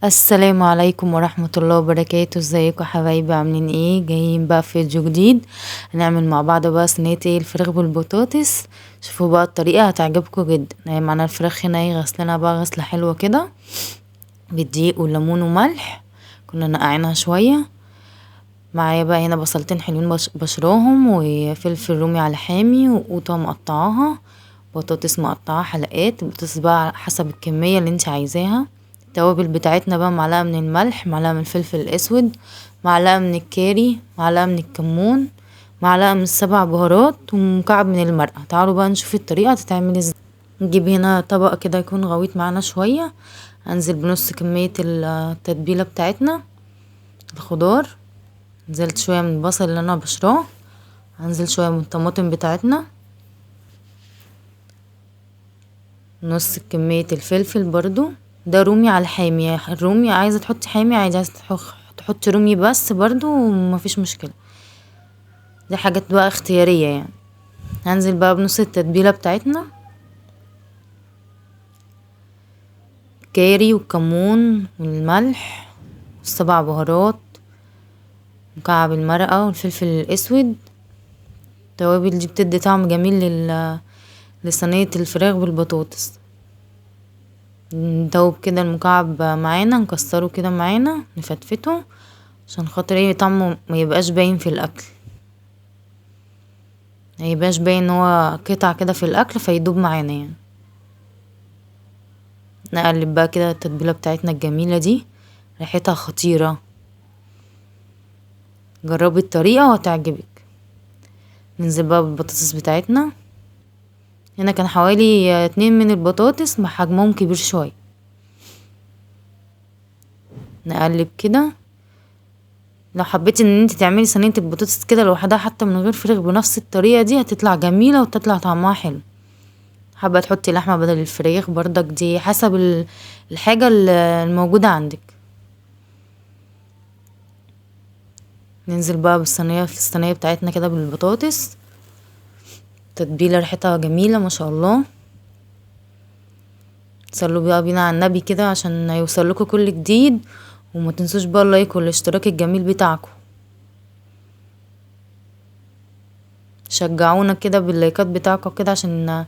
السلام عليكم ورحمة الله وبركاته. ازيكم يا حبايبي؟ عاملين ايه؟ جايين بقى في فيديو جديد هنعمل مع بعض بقى صينية الفراخ بالبطاطس. شوفوا بقى الطريقة هتعجبكم جدا. معانا الفراخ هنا غسلنا بقى غسلة حلوة كده بالدقيق والليمون وملح، كنا نقعينها شوية. معايا بقى هنا بصلتين حلوين بشراهم، وفلفل رومي على حامي، وقوطة مقطعاها، بطاطس مقطعاها حلقات. بطاطس بقى على حسب الكمية اللي انت عايزاها. التوابل بتاعتنا بقى معلقة من الملح، معلقة من الفلفل الاسود، معلقة من الكاري، معلقة من الكمون، معلقة من السبع بهارات، ومكعب من المرقة. تعالوا بقى نشوف الطريقة هتتعمل ازاي. نجيب هنا طبق كده يكون غويط معانا شوية، انزل بنص كمية التتبيلة بتاعتنا الخضار. نزلت شوية من البصل اللي انا بشراه، هنزل شوية من الطماطم بتاعتنا، نص كمية الفلفل برضو. ده رومي على حامي، الرومي عايزة تحطي حامي عادي، عايزة تحطي رومي بس برضو مفيش مشكلة، دي حاجات بقى اختيارية يعني. هنزل بقى بنص التتبيلة بتاعتنا، كاري والكمون والملح والسبع بهارات، مكعب المرقة والفلفل الاسود. التوابل دي بتدي طعم جميل لصينية الفراخ بالبطاطس. ندوب كده المكعب معانا، نكسره كده معانا، نفتفته عشان خاطر ايه طعمه ما يبقاش باين في الاكل، ما يبقاش باين ان هو قطع كده في الاكل فيدوب معانا يعني. نقلب بقى كده التتبيله بتاعتنا الجميله دي، ريحتها خطيره، جربي الطريقه وهتعجبك. ننزل بقى بالبطاطس بتاعتنا. هنا كان حوالي 2 من البطاطس حجمهم كبير شويه. نقلب كده. لو حبيتي ان انت تعملي صينيه البطاطس كده لوحدها حتى من غير فراخ بنفس الطريقه دي هتطلع جميله وتطلع طعمها حلو. حابه تحطي لحمه بدل الفراخ برضك، دي حسب الحاجه الموجوده عندك. ننزل بقى بالصينيه في الصينيه بتاعتنا كده بالبطاطس، تتبيله ريحتها جميله ما شاء الله. صلوا بقى بينا على النبي كده عشان يوصل لكم كل جديد، وما تنسوش بقى اللايك والاشتراك الجميل بتاعكم. شجعونا كده باللايكات بتاعكم كده عشان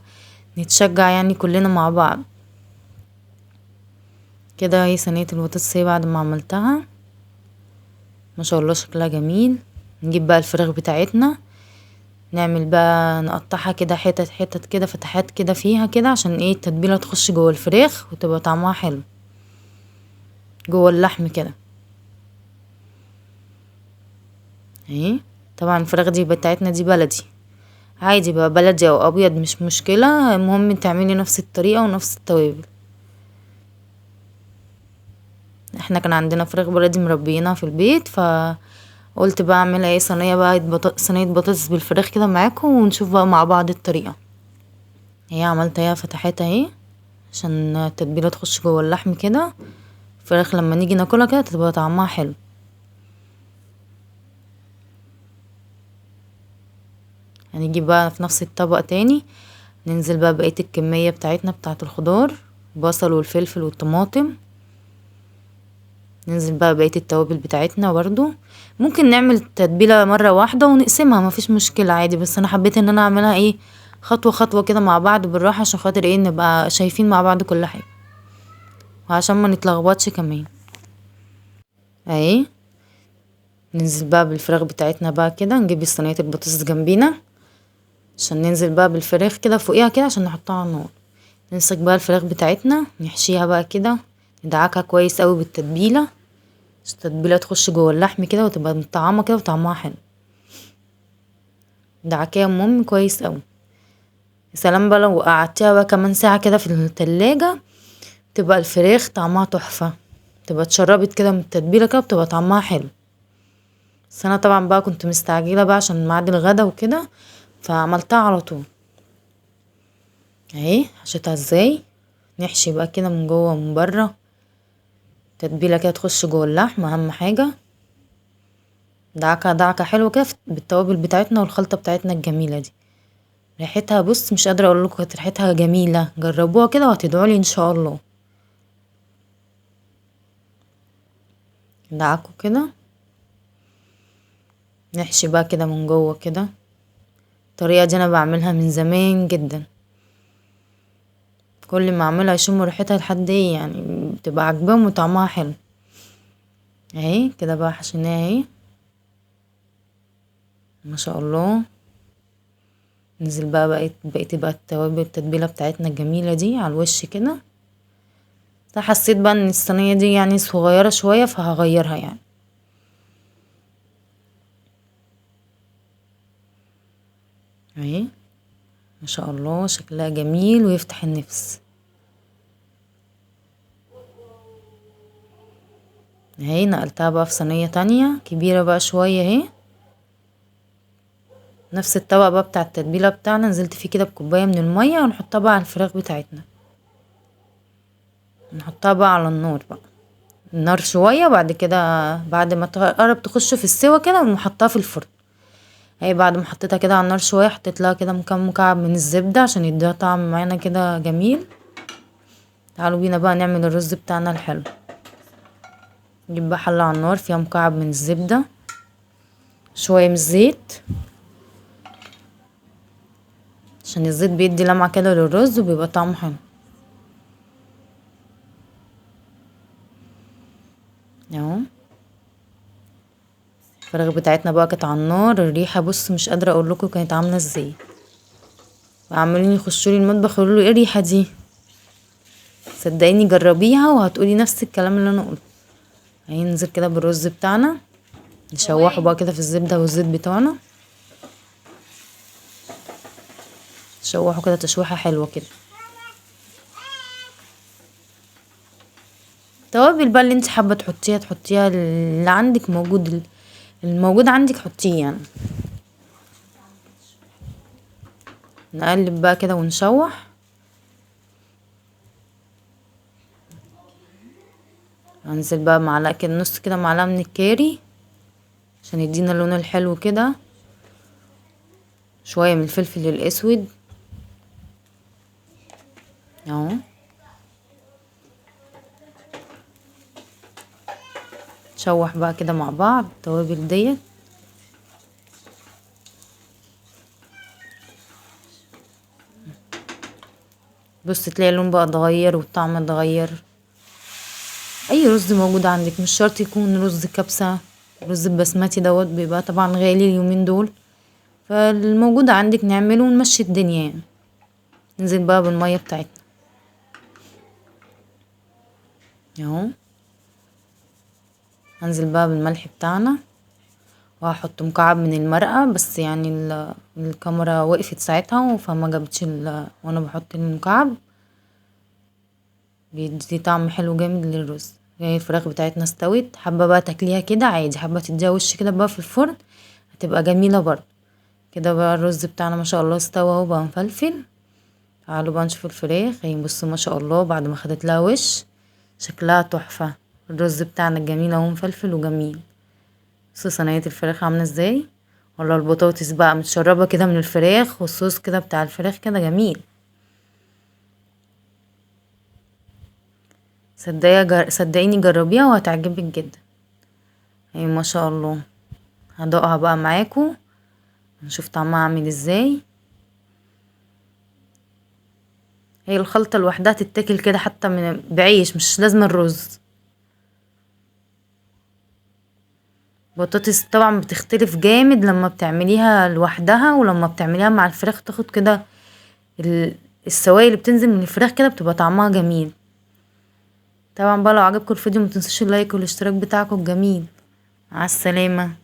نتشجع يعني كلنا مع بعض. كده هي صينيه البطاطس بعد ما عملتها ما شاء الله شكلها جميل. نجيب بقى الفراخ بتاعتنا، نعمل بقى نقطعها كده حتت حتت كده، فتحات كده فيها كده، عشان ايه التتبيله تخش جوه الفراخ وتبقى طعمها حلو جوه اللحم كده اهي. طبعا الفراخ دي بتاعتنا دي بلدي، عادي بقى بلدي او ابيض مش مشكله، المهم تعملي نفس الطريقه ونفس التوابل. احنا كان عندنا فراخ بلدي مربيينها في البيت، فقلت بقى اعملها ايه صينيه بقى صينيه بطاطس بالفراخ كده معاكم، ونشوف بقى مع بعض الطريقه. هي عملت اهي فتحات اهي عشان التتبيله تخش جوه اللحم كده، الفراخ لما نيجي ناكلها كده تبقى طعمها حلو. هنيجي بقى في نفس الطبق تاني، ننزل بقى بقية الكمية بتاعتنا بتاعت الخضار، البصل والفلفل والطماطم. ننزل بقى بقية التوابل بتاعتنا برضو. ممكن نعمل التتبيلة مرة واحدة ونقسمها مفيش مشكلة عادي، بس انا حبيت ان انا اعملها ايه خطوة خطوة كده مع بعض بالراحة، عشان خاطر ايه نبقى شايفين مع بعض كل حاجة، وعشان ما نتلخبطش كمان اهي. ننزل بقى بالفراخ بتاعتنا بقى كده، نجيب صينية البطاطس جنبينا عشان ننزل بقى بالفراخ كده فوقيها كده عشان نحطها على النار. نمسك بقى الفراخ بتاعتنا نحشيها بقى كده، ندعكها كويس قوي بالتتبيله عشان التتبيله تخش جوه اللحم كده وتبقى مطعمه كده وطعمها حلو. دعكيها المهم كويس قوي. يا سلام بقى لو قعدتيها بقى كمان ساعه كده في التلاجة، تبقى الفراخ طعمها تحفه، تبقى اتشربت كده من التتبيله كده بتبقى طعمها حلو. بس انا طبعا بقى كنت مستعجله بقى عشان ميعاد الغدا وكده، فعملتها على طول اهي. حشيتها ازاي؟ نحشي بقى كده من جوه ومن بره، تتبيله كده تخش جوه اللحم اهم حاجه. دعكه دعكه حلوه كده بالتوابل بتاعتنا والخلطه بتاعتنا الجميله دي. ريحتها بص مش قادره اقول لكم، كانت ريحتها جميله، جربوها كده وهتدعوا لي ان شاء الله. ندعكه كده، نحشي بقى كده من جوه كده. الطريقة دي انا بعملها من زمان جدا، كل ما اعملها يشموا ريحتها لحد ايه يعني بتبقى عاجباهم وطعمها حلو. اهي كده بقى حشيناها اهي ما شاء الله. ننزل بقى بقيت بقى التتبيله بتاعتنا الجميله دي على الوش كده. حسيت بقى ان الصينيه دي يعني صغيره شويه فهغيرها يعني. اهي ما شاء الله شكلها جميل ويفتح النفس. اهي نقلتها بقى في صينيه تانية كبيره بقى شويه اهي. نفس الطبق بقى بتاع التتبيله بتاعنا نزلت فيه كده بكوبايه من الميه ونحطها بقى على الفراخ بتاعتنا. نحطها بقى على النار بقى، النار شويه، وبعد كده بعد ما تقرب تخش في السوا كده ونحطها في الفرن. اهي بعد ما حطيتها كده على النار شويه حطيت لها كده كام مكعب من الزبده عشان يديها طعم معانا كده جميل. تعالوا بينا بقى نعمل الرز بتاعنا الحلو. نجيب بقى حله على النار فيها مكعب من الزبده، شويه من الزيت عشان الزيت بيدي لمعه كده للرز وبيبقى طعمه حلو. اهو الفراخ بتاعتنا بقى كانت على النار، الريحه بص مش قادره اقول لكم كانت عامله ازاي. عمالين يخشوا لي المطبخ يقولوا لي ايه الريحه دي. صدقيني جربيها وهتقولي نفس الكلام اللي انا قلته. اهي ننزل كده بالرز بتاعنا نشوحه بقى كده في الزبده والزيت بتاعنا، نشوحه كده تشويحه حلوه كده. توابل بقى اللي انت حابه تحطيها اللي عندك موجود، الموجود عندك حطيه يعني. نقلب بقى كده ونشوح. هنزل بقى معلقه كده نص كده معلقه من الكاري عشان يدينا اللون الحلو كده، شويه من الفلفل الاسود اهو. نشوح بقى كده مع بعض التوابل ديت. بص تلاقي اللون بقى اتغير والطعم اتغير. اي رز موجود عندك مش شرط يكون رز كبسة، رز البسمتي دوت بيبقى طبعا غالي اليومين دول، فالموجود عندك نعمله ونمشي الدنيا يعني. ننزل بقى بالمية بتاعتنا اهو. هنزل بقى بالملح بتاعنا وهحط مكعب من المرقة، بس يعني الكاميرا وقفت ساعتها فما جابتش وانا بحط المكعب. بيدي طعم حلو جامد للرز. هي الفراخ بتاعتنا استوت، حابة بقى تاكليها كده عادي، حابة تديها وش كده بقى في الفرن هتبقى جميلة برضه. كده بقى الرز بتاعنا ما شاء الله استوى اهو بقى مفلفل. تعالوا بقى نشوف الفراخ اهي بصوا ما شاء الله بعد ما خدت لها وش شكلها تحفة. الرز بتاعنا الجميل اهو مفلفل وجميل. بصوا صينية الفراخ عاملة ازاي، ولا البطاطس بقى متشربة كده من الفراخ والصوص كده بتاع الفراخ كده جميل. صدقيني جربيها وهتعجبك جدا. اهي ما شاء الله. هدوقها بقى معاكم نشوف طعمها عامل ازاي. هي الخلطة لوحدها تتاكل كده حتى من بعيش مش لازم الرز. البطاطس طبعا بتختلف جامد لما بتعمليها لوحدها ولما بتعمليها مع الفراخ تاخد كده السوائل اللي بتنزل من الفراخ كده بتبقى طعمها جميل. طبعا بقى لو عجبكم الفيديو متنسوش اللايك والاشتراك بتاعكم الجميل. مع السلامة.